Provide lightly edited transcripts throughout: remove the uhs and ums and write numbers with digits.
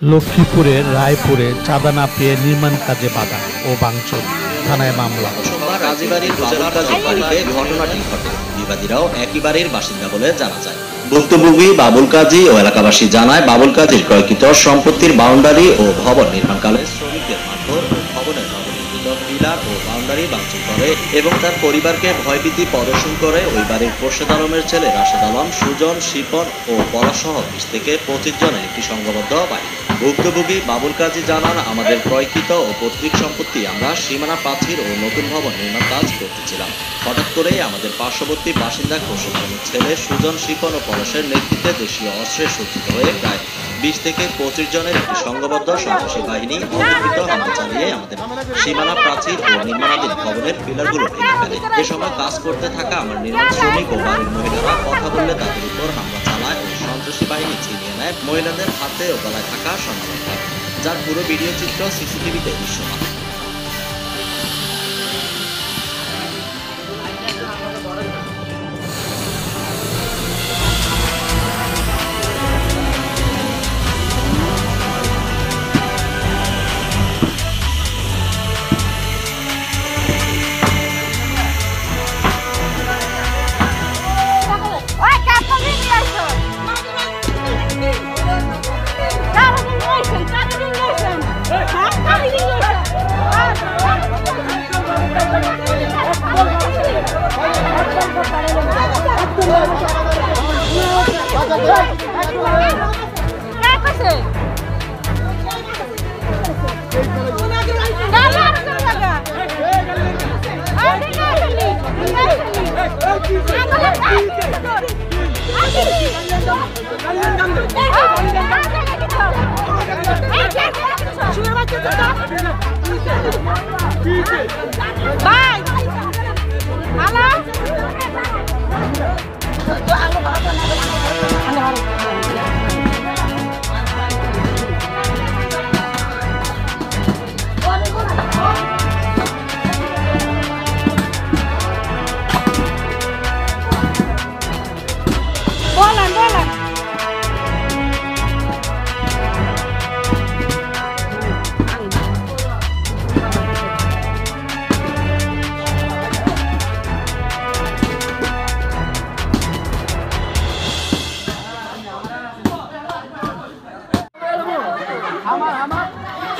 লক্ষ্মীপুরের রায়পুরে চাঁদা না পেয়ে নির্মাণ কাজে বাধা ও ভাঙচুর, থানায় মামলা। সোমবার রাজীবাড়ির উপজেলার কাজীর বাড়িতে ঘটনাটি ঘটে। বিবাদীরাও একই বাড়ির বাসিন্দা বলে জানা যায়। ভুক্তভোগী বাবুল কাজী ও এলাকাবাসী জানায়, বাবুল কাজীর ক্রয়কৃত সম্পত্তির বাউন্ডারি ও ভবন নির্মাণকালে শ্রমিকদের মারধর ও ভবনের নবনির্মিত পিলার ও বাউন্ডারি ভাঙচুর করে এবং তার পরিবারকে ভয়ভীতি প্রদর্শন করে ওই বাড়ির খোরশেদ আলমের ছেলে রাশেদ আলম, সুজন, শিপন ও পলাশসহ 20 থেকে 25 জনের একটি সংঘবদ্ধ বাড়ি। ভুক্তভোগী বাবুল কাজী জানান, আমাদের ক্রয়কৃত ও পৈতৃক সম্পত্তি আমরা সীমানা প্রাচীর ও নতুন ভবন নির্মাণ কাজ করতেছিলাম। হঠাৎ করেই আমাদের পার্শ্ববর্তী বাসিন্দা খোরশেদ আলমের ছেলে সুজন, শিপন ও পলাশের নেতৃত্বে দেশীয় অস্ত্রে সজ্জিত হয়ে প্রায় 20 থেকে 25 জনের একটি সংঘবদ্ধ সন্ত্রাসী বাহিনী অতর্কিত হামলা চালিয়ে আমাদের সীমানা প্রাচীর ও নির্মাণাধীন ভবনের পিলারগুলো ভেঙে ফেলে। এ সময় কাজ করতে থাকা আমার নির্মাণ শ্রমিক ও বাড়ির মহিলারা কথা বললে তাদের উপর হামলা চালায় ও সন্ত্রাসী বাহিনী ছিনিয়ে নেয় মহিলাদের হাতে ও গলায় থাকা স্বর্ণালঙ্কার, যার পুরো ভিডিও চিত্র সিসিটিভিতে দৃশ্যমান।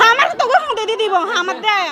আমার তো গোসল দিয়ে দিব আমার দেয়